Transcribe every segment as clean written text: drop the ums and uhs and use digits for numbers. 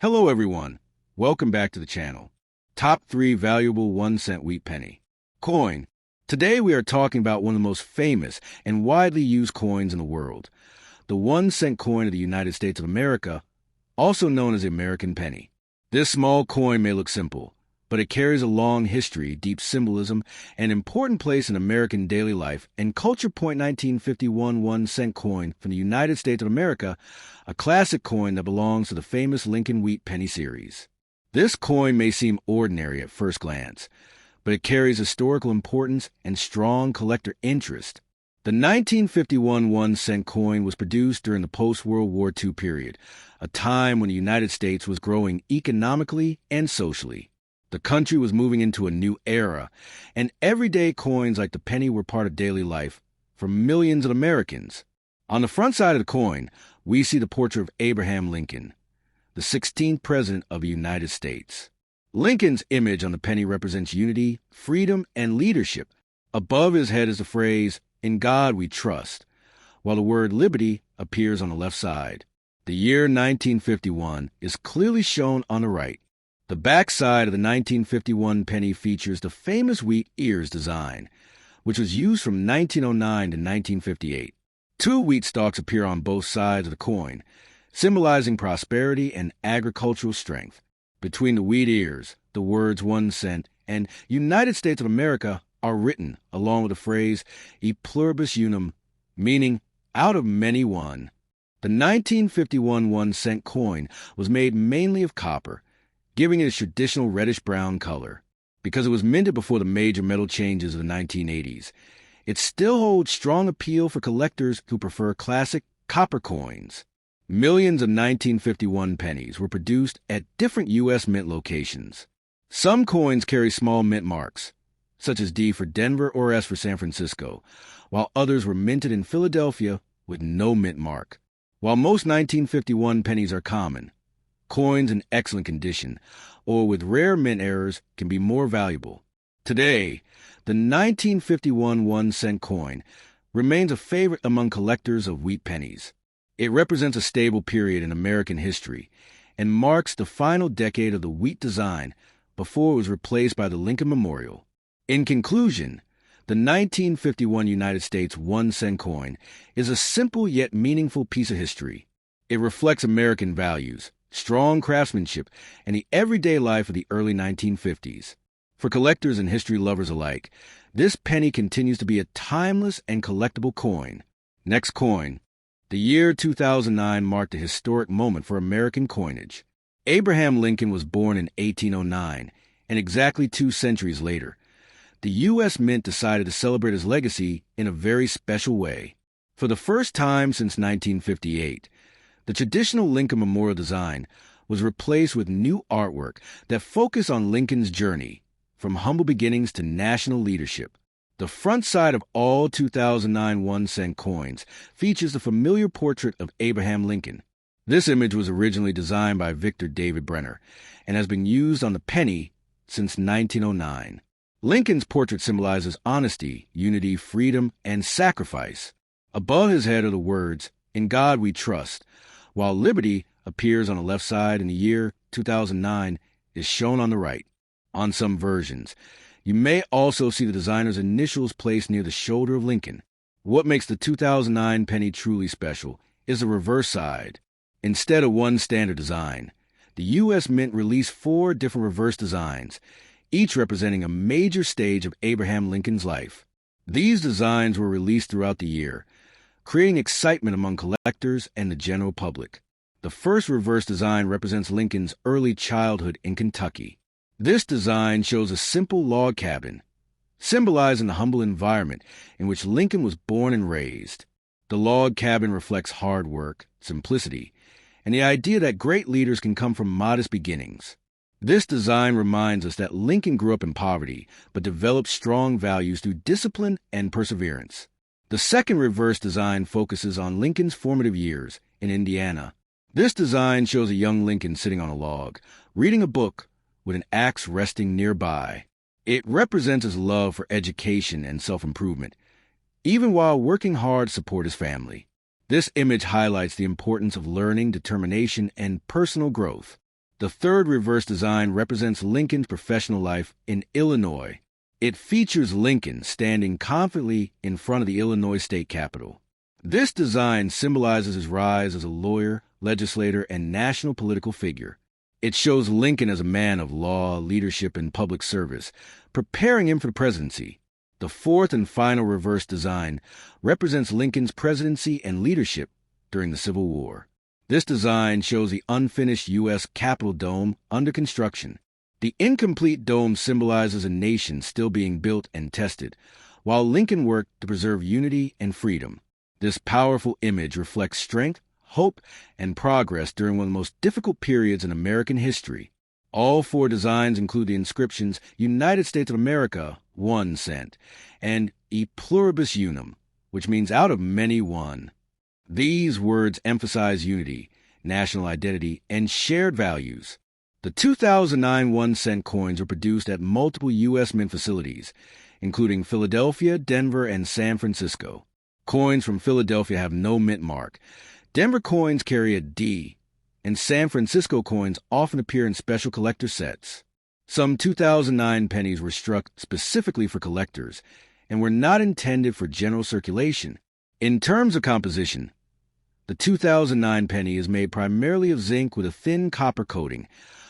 Hello everyone, welcome back to the channel. Top 3 valuable 1-cent wheat penny. Coin. Today we are talking about one of the most famous and widely used coins in the world. The 1-cent coin of the United States of America, also known as the American penny. This small coin may look simple, but it carries a long history, deep symbolism, and important place in American daily life and culture. 1951 1-cent coin from the United States of America, a classic coin that belongs to the famous Lincoln Wheat Penny series. This coin may seem ordinary at first glance, but it carries historical importance and strong collector interest. The 1951 1-cent coin was produced during the post-World War II period, a time when the United States was growing economically and socially. The country was moving into a new era, and everyday coins like the penny were part of daily life for millions of Americans. On the front side of the coin, we see the portrait of Abraham Lincoln, the 16th President of the United States. Lincoln's image on the penny represents unity, freedom, and leadership. Above his head is the phrase, "In God we trust," while the word liberty appears on the left side. The year 1951 is clearly shown on the right. The back side of the 1951 penny features the famous wheat ears design, which was used from 1909 to 1958. Two wheat stalks appear on both sides of the coin, symbolizing prosperity and agricultural strength. Between the wheat ears, the words 1 cent and United States of America are written, along with the phrase e pluribus unum, meaning out of many one. The 1951 1-cent coin was made mainly of copper, giving it its traditional reddish-brown color. Because it was minted before the major metal changes of the 1980s, it still holds strong appeal for collectors who prefer classic copper coins. Millions of 1951 pennies were produced at different U.S. mint locations. Some coins carry small mint marks, such as D for Denver or S for San Francisco, while others were minted in Philadelphia with no mint mark. While most 1951 pennies are common, coins in excellent condition or with rare mint errors can be more valuable. Today, the 1951 1-cent coin remains a favorite among collectors of wheat pennies. It represents a stable period in American history and marks the final decade of the wheat design before it was replaced by the Lincoln Memorial. In conclusion, the 1951 United States 1-cent coin is a simple yet meaningful piece of history. It reflects American values, strong craftsmanship, and the everyday life of the early 1950s. For collectors and history lovers alike, this penny continues to be a timeless and collectible coin. Next coin. The year 2009 marked a historic moment for American coinage. Abraham Lincoln was born in 1809, and exactly 2 centuries later, the U.S. Mint decided to celebrate his legacy in a very special way. For the first time since 1958, the traditional Lincoln Memorial design was replaced with new artwork that focused on Lincoln's journey, from humble beginnings to national leadership. The front side of all 2009 1-cent coins features the familiar portrait of Abraham Lincoln. This image was originally designed by Victor David Brenner and has been used on the penny since 1909. Lincoln's portrait symbolizes honesty, unity, freedom, and sacrifice. Above his head are the words, "In God we trust," while liberty appears on the left side and the year 2009 is shown on the right. On some versions, you may also see the designer's initials placed near the shoulder of Lincoln. What makes the 2009 penny truly special is the reverse side. Instead of one standard design, the U.S. Mint released 4 different reverse designs, each representing a major stage of Abraham Lincoln's life. These designs were released throughout the year, creating excitement among collectors and the general public. The first reverse design represents Lincoln's early childhood in Kentucky. This design shows a simple log cabin, symbolizing the humble environment in which Lincoln was born and raised. The log cabin reflects hard work, simplicity, and the idea that great leaders can come from modest beginnings. This design reminds us that Lincoln grew up in poverty, but developed strong values through discipline and perseverance. The second reverse design focuses on Lincoln's formative years in Indiana. This design shows a young Lincoln sitting on a log, reading a book with an axe resting nearby. It represents his love for education and self-improvement, even while working hard to support his family. This image highlights the importance of learning, determination, and personal growth. The third reverse design represents Lincoln's professional life in Illinois. It features Lincoln standing confidently in front of the Illinois state capitol. This design symbolizes his rise as a lawyer, legislator, and national political figure. It shows Lincoln as a man of law, leadership, and public service, preparing him for the presidency. The fourth and final reverse design represents Lincoln's presidency and leadership during the Civil War. This design shows the unfinished U.S. Capitol dome under construction. The incomplete dome symbolizes a nation still being built and tested, while Lincoln worked to preserve unity and freedom. This powerful image reflects strength, hope, and progress during one of the most difficult periods in American history. All four designs include the inscriptions United States of America, 1 cent, and E pluribus unum, which means out of many one. These words emphasize unity, national identity, and shared values. The 2009 1-cent coins were produced at multiple U.S. mint facilities, including Philadelphia, Denver, and San Francisco. Coins from Philadelphia have no mint mark. Denver coins carry a D, and San Francisco coins often appear in special collector sets. Some 2009 pennies were struck specifically for collectors and were not intended for general circulation. In terms of composition, the 2009 penny is made primarily of zinc with a thin copper coating,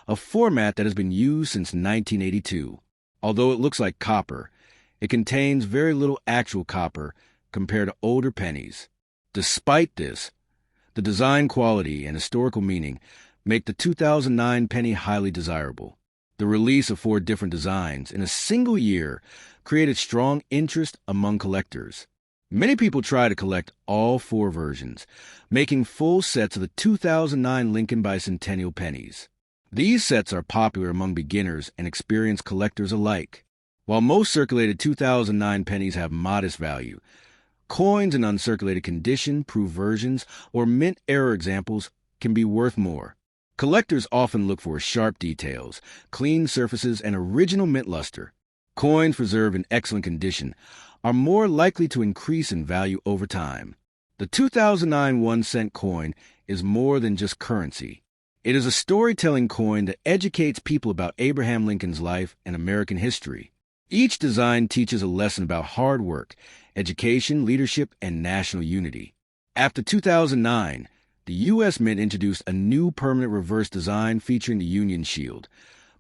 a format that has been used since 1982. Although it looks like copper, it contains very little actual copper compared to older pennies. Despite this, the design quality and historical meaning make the 2009 penny highly desirable. The release of 4 different designs in a single year created strong interest among collectors. Many people try to collect all 4 versions, making full sets of the 2009 Lincoln Bicentennial pennies. These sets are popular among beginners and experienced collectors alike. While most circulated 2009 pennies have modest value, coins in uncirculated condition, proof versions, or mint error examples can be worth more. Collectors often look for sharp details, clean surfaces, and original mint luster. Coins preserved in excellent condition are more likely to increase in value over time. The 2009 1-cent coin is more than just currency. It is a storytelling coin that educates people about Abraham Lincoln's life and American history. Each design teaches a lesson about hard work, education, leadership, and national unity. After 2009, the U.S. Mint introduced a new permanent reverse design featuring the Union Shield,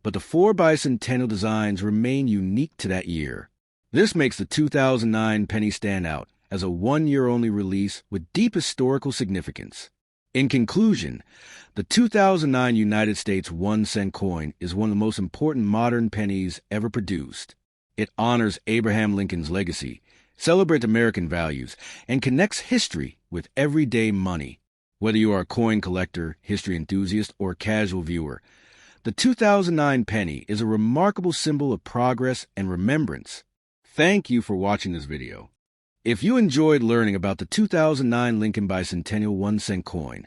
but the 4 bicentennial designs remain unique to that year. This makes the 2009 penny stand out as a 1-year-only release with deep historical significance. In conclusion, the 2009 United States 1-cent coin is one of the most important modern pennies ever produced. It honors Abraham Lincoln's legacy, celebrates American values, and connects history with everyday money. Whether you are a coin collector, history enthusiast, or casual viewer, the 2009 penny is a remarkable symbol of progress and remembrance. Thank you for watching this video. If you enjoyed learning about the 2009 Lincoln Bicentennial 1-cent coin,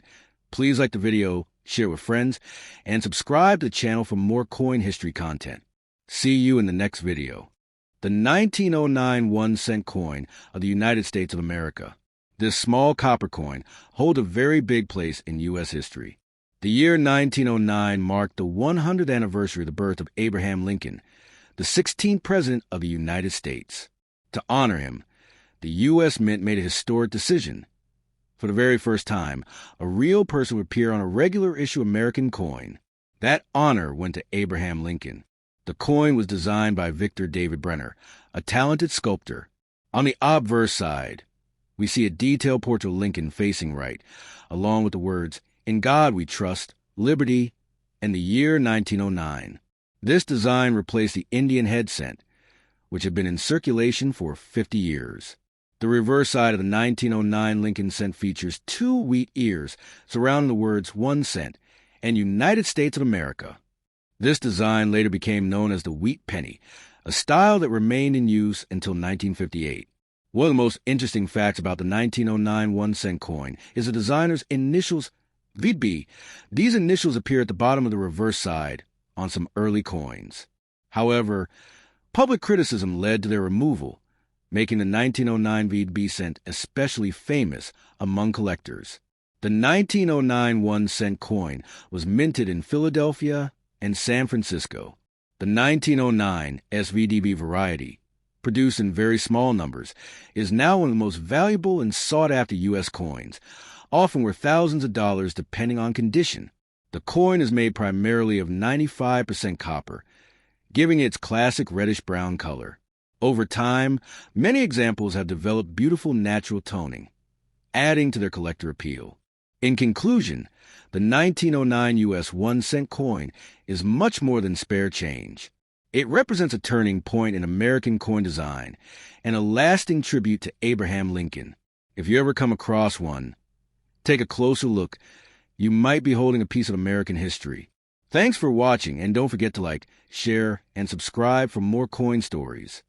please like the video, share it with friends, and subscribe to the channel for more coin history content. See you in the next video. The 1909 1-cent coin of the United States of America. This small copper coin holds a very big place in U.S. history. The year 1909 marked the 100th anniversary of the birth of Abraham Lincoln, the 16th President of the United States. To honor him, the U.S. Mint made a historic decision. For the very first time, a real person would appear on a regular issue American coin. That honor went to Abraham Lincoln. The coin was designed by Victor David Brenner, a talented sculptor. On the obverse side, we see a detailed portrait of Lincoln facing right, along with the words, "In God we trust, liberty," and the year 1909. This design replaced the Indian head cent, which had been in circulation for 50 years. The reverse side of the 1909 Lincoln cent features 2 wheat ears surrounding the words 1 cent and United States of America. This design later became known as the wheat penny, a style that remained in use until 1958. One of the most interesting facts about the 1909 1-cent coin is the designer's initials, VB. These initials appear at the bottom of the reverse side on some early coins. However, public criticism led to their removal, making the 1909 VB cent especially famous among collectors. The 1909 1-cent coin was minted in Philadelphia and San Francisco. The 1909 SVDB variety, produced in very small numbers, is now one of the most valuable and sought-after U.S. coins, often worth thousands of dollars depending on condition. The coin is made primarily of 95% copper, giving it its classic reddish-brown color. Over time, many examples have developed beautiful natural toning, adding to their collector appeal. In conclusion, the 1909 U.S. 1-cent coin is much more than spare change. It represents a turning point in American coin design and a lasting tribute to Abraham Lincoln. If you ever come across one, take a closer look. You might be holding a piece of American history. Thanks for watching, and don't forget to like, share, and subscribe for more coin stories.